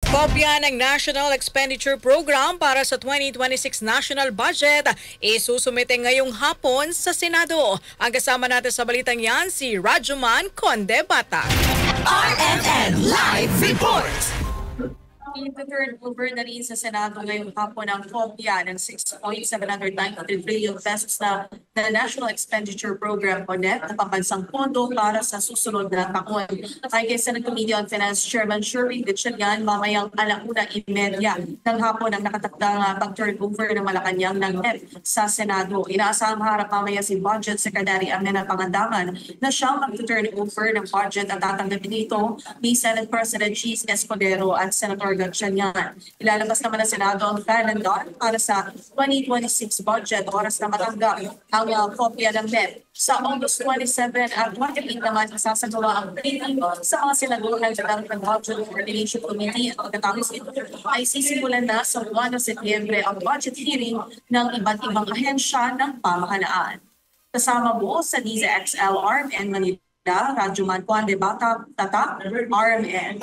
Kopya ng National Expenditure Program para sa 2026 National Budget isusumite ngayong hapon sa Senado. Ang kasama natin sa balitang yan si Rajuman Conde Bata. RMN Live Report! I-turn over na rin sa Senado ngayong hapon ang kopya ng 6.793 trillion pesos na National Expenditure Program o NEP na pambansang pondo para sa susunod na taon. Ay kay Senate Committee on Finance Chairman Sherwin Gatchalian, mamayang 1:30 ng hapon ang nakatakdang pag-turn over ng Malacanang ng NEP sa Senado. Inaasahang harap mamaya si Budget Secretary Amenan Pangandaman na siyang mag-turn over ng budget at tatanggapin ito ni Senate President Cheese Escudero at Senator Gatchalian. Ilalabas naman ng Senado ang calendar para sa 2026 budget. Oras na matanggap ang kopya ng NEP. Sa August 27 at 28 naman isasagawa ang meeting sa mga senador ng Development Budget Coordination Committee at pagkatapos ito ay sisimulan na sa 1 Setyembre ang budget hearing ng iba't ibang ahensya ng pamahalaan. Kasama mo sa DZXL RMN Manila, Rajuman Conde Bata, RMN.